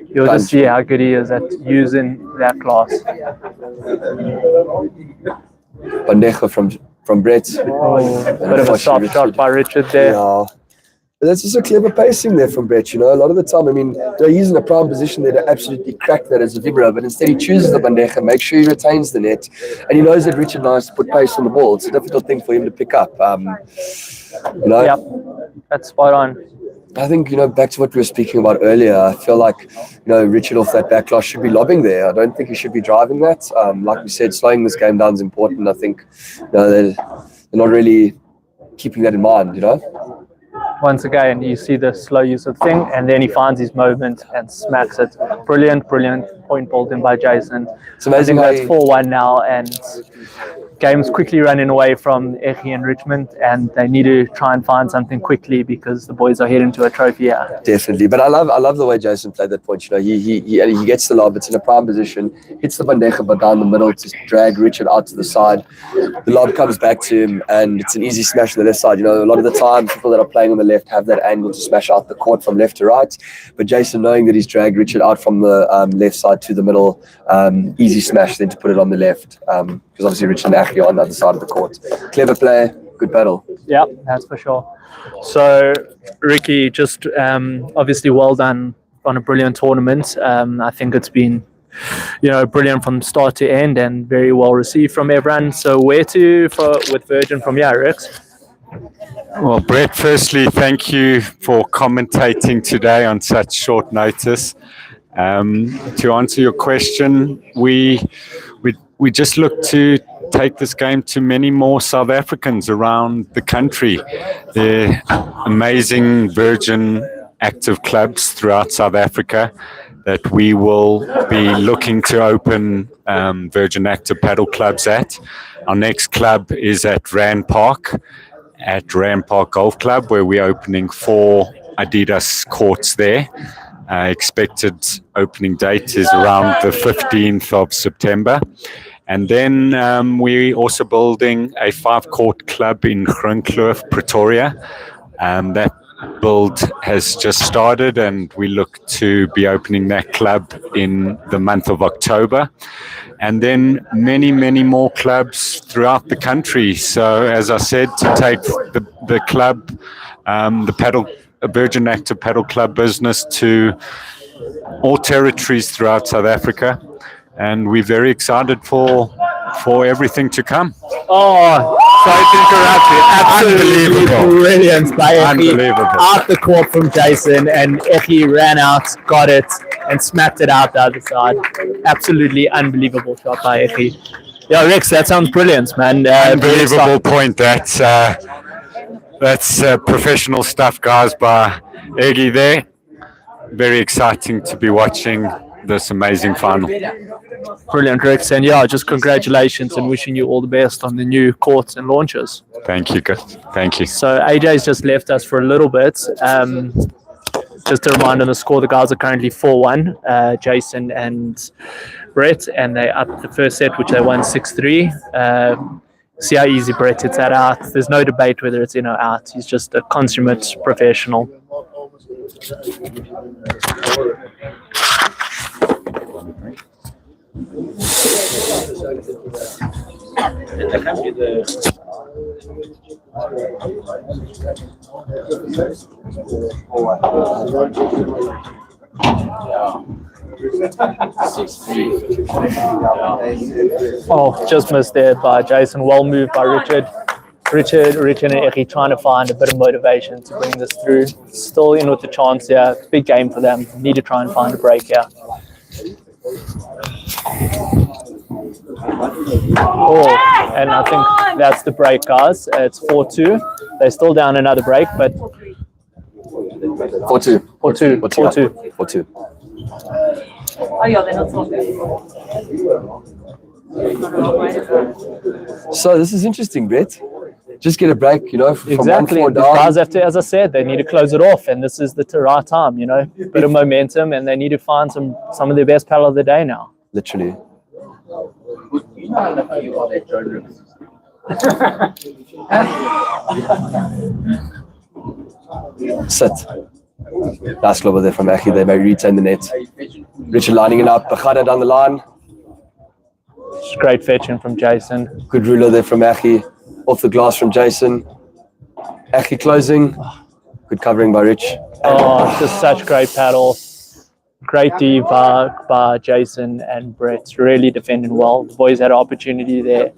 You'll just see how good he is at using that glass. Bandeja from Brett. Bit of a soft shot by Richard there. Yeah. But that's just a clever pacing there from Brett. A lot of the time, he's in a prime position there to absolutely crack that as a vibra, but instead he chooses the bandeja, make sure he retains the net, and he knows that Richard knows to put pace on the ball. It's a difficult thing for him to pick up. Yep, that's spot on. I think, back to what we were speaking about earlier, I feel like, Richard off that back glass should be lobbing there. I don't think he should be driving that. Like we said, slowing this game down is important. I think, they're not really keeping that in mind, Once again, you see the slow use of thing, and then he finds his moment and smacks it. Brilliant point balled in by Jason. It's amazing. I think that's 4-1 now, and game's quickly running away from Eki and Richmond, and they need to try and find something quickly because the boys are heading to a trophy here. Definitely, but I love the way Jason played that point. He gets the lob. It's in a prime position, hits the bandeja but down the middle to drag Richard out to the side. The lob comes back to him, and it's an easy smash on the left side. A lot of the time, people that are playing on the left have that angle to smash out the court from left to right. But Jason, knowing that he's dragged Richard out from the left side inside to the middle, easy smash, then to put it on the left. Because obviously Rich and Aki are on the other side of the court. Clever play, good battle. Yeah, that's for sure. So, Ricky, just obviously well done on a brilliant tournament. I think it's been, brilliant from start to end and very well received from everyone. So, where to with Virgin from here, Rex? Well, Brett, firstly, thank you for commentating today on such short notice. To answer your question, we just look to take this game to many more South Africans around the country. There are amazing Virgin active clubs throughout South Africa that we will be looking to open Virgin active paddle clubs at. Our next club is at Rand Park Golf Club, where we're opening 4 Adidas courts there. Expected opening date is around the 15th of September. And then we're also building a 5-court club in Groenkloof, Pretoria. That build has just started, and we look to be opening that club in the month of October. And then many, many more clubs throughout the country. So, as I said, to take the club, the Virgin Active Paddle Club business to all territories throughout South Africa. And we're very excited for everything to come. Oh, sorry to interrupt you. Absolutely brilliant by Eki. Unbelievable. Out the court from Jason, and Eki ran out, got it, and smacked it out the other side. Absolutely unbelievable shot by Eki. Yeah, Rex, that sounds brilliant, man. Unbelievable point. That's professional stuff, guys, by Eggy there. Very exciting to be watching this amazing final. Brilliant, Rex, and just congratulations and wishing you all the best on the new courts and launches. Thank you, good. Thank you. So AJ's just left us for a little bit. Just a reminder on the score, the guys are currently 4-1, Jason and Brett, and they up the first set, which they won 6-3. See how easy Brett hits that out. There's no debate whether it's in or out. He's just a consummate professional. Oh, just missed there by Jason. Well moved by Richard. Richard and Eki trying to find a bit of motivation to bring this through. Still in with the chance here. Big game for them. Need to try and find a break here. Oh, and I think that's the break, guys. It's 4-2. They're still down another break, but 4-2. 4-2. 4-2. 4-2. Oh, yeah, they're not talking. So this is interesting, Brett. Just get a break, from exactly. 1-4 The down. guys have to, as I said, they need to close it off, and this is the right time, bit of momentum, and they need to find some of their best paddle of the day now. Literally. Sit. Nice global there from Aki. They may retain the net. Richard lining it up. Bachada down the line. It's great fetching from Jason. Good ruler there from Aki. Off the glass from Jason. Aki closing. Good covering by Rich. Oh, just such great paddle. Great D by Jason and Brett. Really defending well. The boys had an opportunity there,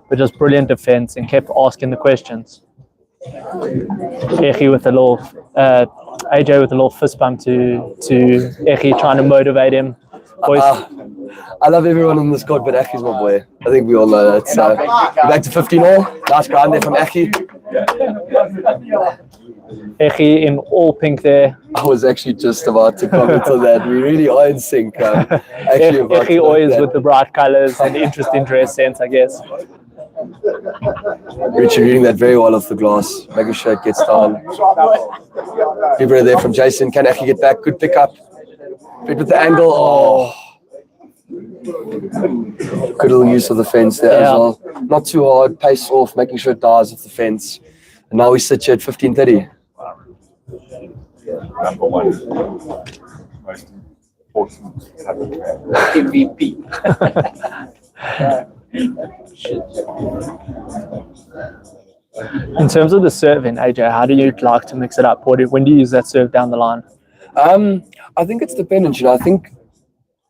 but just brilliant defense and kept asking the questions. Eki with a little, AJ with a little fist bump to Eki, trying to motivate him. Boys, I love everyone in this court, but Aki's my boy. I think we all know that. So back to 15-all. Nice ground there from Aki. Eki in all pink there. I was actually just about to comment on that. We really are in sync. Eki always with the bright colours and interesting dress sense, I guess. Richard reading that very well off the glass, making sure it gets down. People there from Jason. Can Aki get back? Good pickup. Bit with the angle. Oh. Good little use of the fence there as well. Not too hard. Pace off, making sure it dies off the fence. And now we sit here at 15:30. important paddle player? MVP. In terms of the serving, AJ, how do you like to mix it up? When do you use that serve down the line? I think it's dependent. I think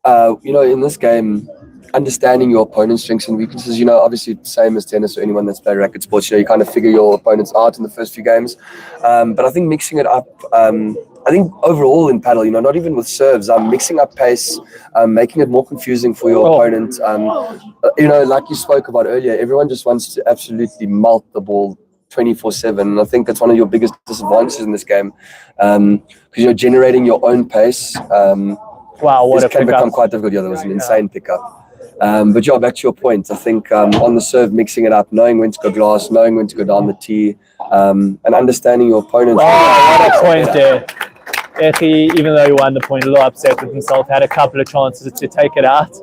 in this game, understanding your opponent's strengths and weaknesses, obviously same as tennis or anyone that's played racket sports, you kind of figure your opponents out in the first few games. But I think mixing it up, I think overall in paddle, not even with serves, mixing up pace, making it more confusing for your opponent. Like you spoke about earlier, everyone just wants to absolutely melt the ball 24/7. And I think that's one of your biggest disadvantages in this game, because you're generating your own pace. Wow, what this a can pickup. become quite difficult. Yeah, that was an insane pickup. But yeah, back to your point, I think on the serve, mixing it up, knowing when to go glass, knowing when to go down the tee, and understanding your opponent. Oh, what a point there. Echi, even though he won the point, a little upset with himself, had a couple of chances to take it out.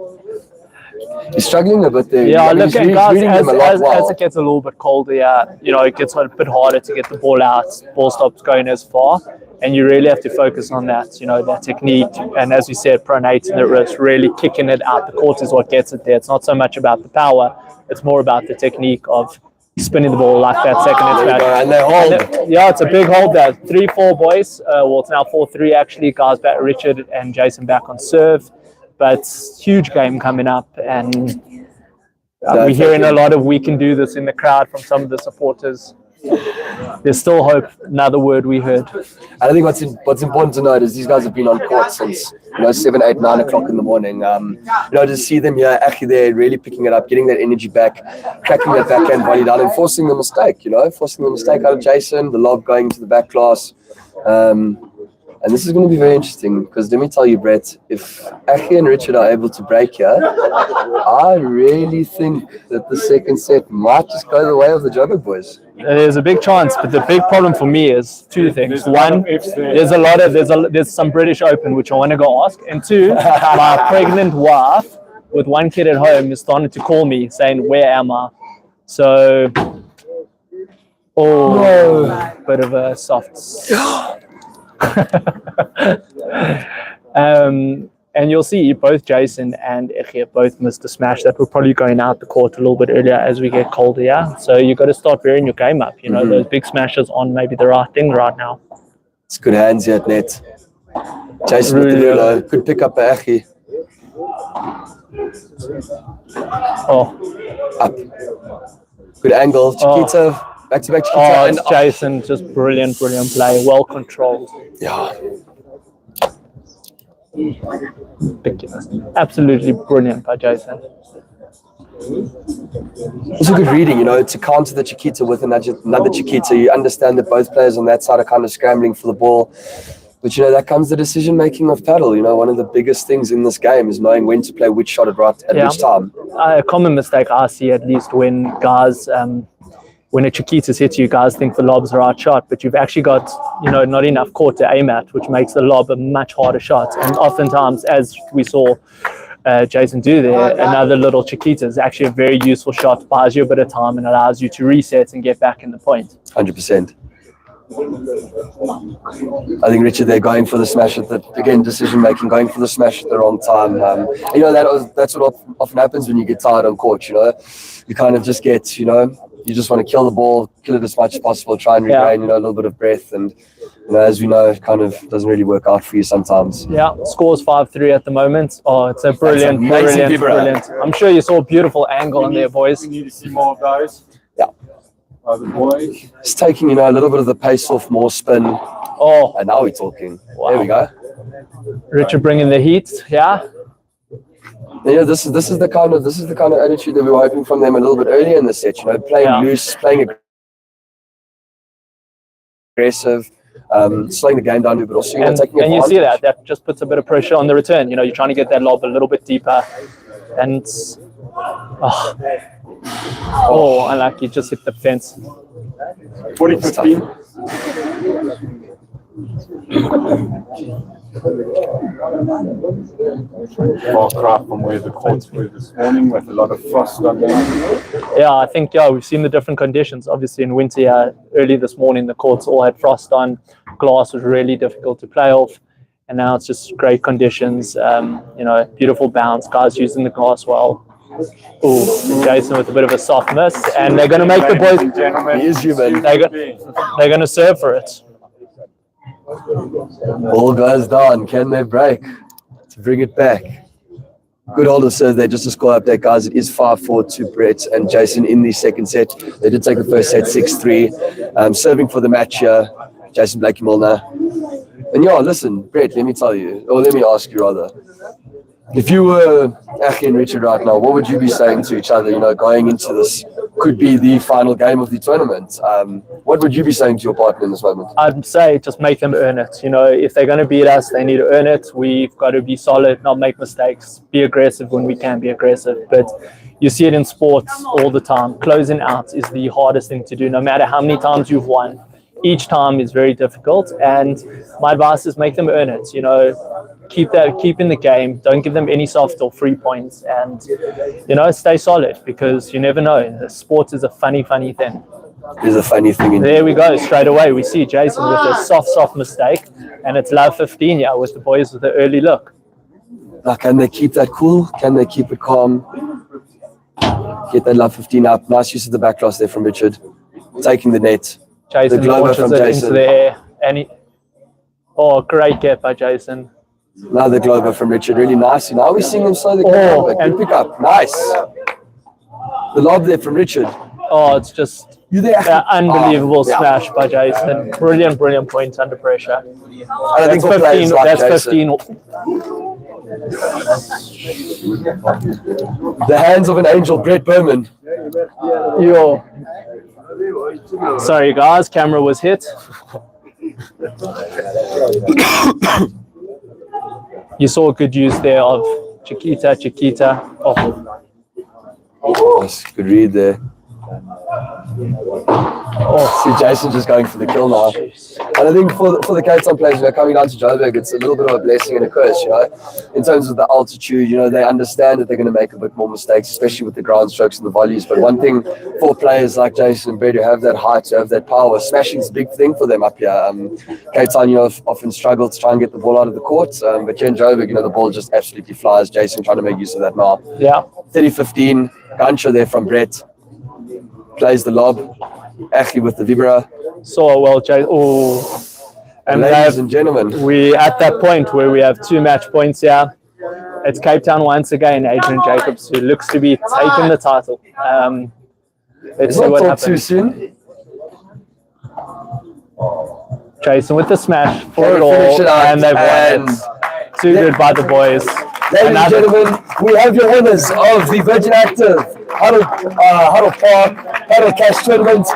He's struggling a bit there. Yeah, he's look, guys, reading them a lot as well. it gets a little bit colder, it gets a bit harder to get the ball out. Ball stops going as far, and you really have to focus on that, that technique. And as you said, pronating the wrist, really kicking it out the court is what gets it there. It's not so much about the power; it's more about the technique of spinning the ball like that second it's back. And they hold. Yeah, it's a big hold there. 3-4 boys. Well, it's now 4-3 actually. Guys back, Richard and Jason back on serve. But huge game coming up, and we're hearing a lot of "we can do this" in the crowd from some of the supporters. There's still hope. Another word we heard. I think what's important to note is these guys have been on court since 7, 8, 9 o'clock in the morning. To see them here, actually they're really picking it up, getting that energy back, cracking that backhand volley down, and forcing the mistake. Forcing the mistake out of Jason, the lob going to the back glass. And this is going to be very interesting because let me tell you, Brett, if Aki and Richard are able to break here, I really think that the second set might just go the way of the Joburg boys. There's a big chance, but the big problem for me is two things. One, there's some British Open which I want to go ask, and two, my pregnant wife with one kid at home is starting to call me saying, "Where am I?" So, bit of a soft. And you'll see both Jason and Echi both missed a smash that were probably going out the court a little bit earlier as we get colder. Yeah, so you got to start varying your game up. Those big smashes on maybe the right thing right now. It's good hands here at net. Jason with the Lula could pick up Echi. Up. Good angle. Chiquita. Back to back Chiquita. It's Jason. Just brilliant play. Well controlled. Yeah. Absolutely brilliant by Jason. Also good reading, to counter the Chiquita with another Chiquita. You understand that both players on that side are kind of scrambling for the ball. But, that comes the decision-making of paddle. One of the biggest things in this game is knowing when to play which shot at which time. A common mistake I see, at least, when guys... when a Chiquita's hit you, guys think the lob's the right shot, but you've actually got, not enough court to aim at, which makes the lob a much harder shot. And oftentimes, as we saw Jason do there, another little Chiquita is actually a very useful shot, buys you a bit of time and allows you to reset and get back in the point. 100%. I think Richard, they're going for the smash at the, again, decision-making, going for the smash at the wrong time. That's what often happens when you get tired on court, You kind of just get, you just want to kill the ball, kill it as much as possible, try and regain, a little bit of breath. And, as we know, it kind of doesn't really work out for you sometimes. Yeah, scores 5-3 at the moment. Oh, it's a brilliant. I'm sure you saw a beautiful angle in there, boys. We need to see more of those. Yeah. By the boys. It's taking, a little bit of the pace off, more spin. Oh. And now we're talking. Wow. There we go. Richard bringing the heat, yeah. Yeah, this is the kind of attitude that we were hoping from them a little bit earlier in the set. Playing loose, playing aggressive, slowing the game down, but also taking advantage. And you see that just puts a bit of pressure on the return. You're trying to get that lob a little bit deeper, and unlucky, just hit the fence. 40-15. Far cry from where the courts were this morning with a lot of frost on them. Yeah, I think we've seen the different conditions. Obviously in winter, early this morning the courts all had frost on. Glass was really difficult to play off, And now it's just great conditions, beautiful bounce, guys using the glass well. Ooh, Jason with a bit of a soft miss, and they're going to make the boys. He is human. They're going to serve for it. Ball goes down. Can they break to bring it back? Good hold of serve there. Just a score update, guys. It is 5-4 to Brett and Jason in the second set. They did take the first set 6-3. Serving for the match here, Jason Blakey-Milner. And yeah, listen, Brett, let me tell you, or let me ask you rather. If you were Aki and Richard right now, what would you be saying to each other, going into this could be the final game of the tournament? What would you be saying to your partner in this moment? I'd say just make them earn it. If they're going to beat us, they need to earn it. We've got to be solid, not make mistakes, be aggressive when we can be aggressive. But you see it in sports all the time. Closing out is the hardest thing to do, no matter how many times you've won. Each time is very difficult, and my advice is make them earn it. Keep in the game. Don't give them any soft or free points, and stay solid, because you never know. The sport is a funny thing. It's a funny thing. There we go. Straight away, we see Jason with a soft mistake, and it's love 15 here with the boys with the early look. Now, can they keep that cool? Can they keep it calm? Get that love 15 up. Nice use of the back cross there from Richard. Taking the net. Jason launches it into the air, and great get by Jason. Another glover from Richard, really nice. Now we're seeing him slow the game, but good pick up. Nice. The lob there from Richard. It's just unbelievable smash by Jason. Brilliant point under pressure. And I think that's 15. Like that's Jason. 15. The hands of an angel, Brett Berman. Sorry, guys. Camera was hit. You saw good use there of Chiquita. Nice, good read there. See Jason just going for the kill now. And I think for the Cape Town players who are coming down to Joburg, it's a little bit of a blessing and a curse, in terms of the altitude. They understand that they're going to make a bit more mistakes, especially with the ground strokes and the volleys. But one thing for players like Jason and Brett who have that height, who have that power, smashing is a big thing for them up here. Cape Town, often struggle to try and get the ball out of the court. But here in Joburg, the ball just absolutely flies. Jason trying to make use of that now. Yeah. 30-15, Gancho there from Brett. Plays the lob. Actually with the vibra. Well, Jason. And ladies and gentlemen, we at that point where we have 2 match points here. It's Cape Town once again. Adrian Jacobs, who looks to be taking the title. Let's see what happens. Too soon. Jason with the smash for it all, and they've won it. Too good by the boys. Ladies and gentlemen, we have your winners of the Virgin Active Huddle Park Padel Cash Tournament.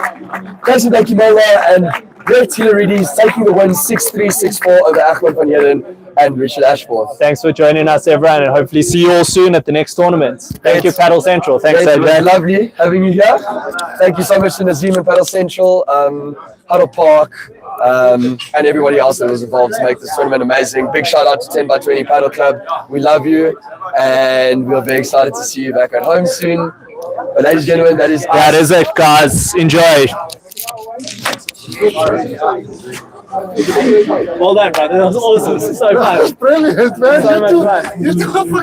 Jason Blakey-Milner and Brett Hilarides taking the win 6-3, 6-4 over Egmond van Heerden and Richard Ashforth. Thanks for joining us, everyone, and hopefully see you all soon at the next tournament. Thank you, Padel Central. Thanks, Adrian. Lovely having you here. Thank you so much to Nazim and Padel Central, Huddle Park, and everybody else that was involved to make this tournament amazing. Big shout out to 10x20 Padel Club. We love you, and we're very excited to see you back at home soon. But ladies and gentlemen, that is it, guys. Enjoy. Well done, brother. That was awesome. So much. Brilliant, man. So much fun.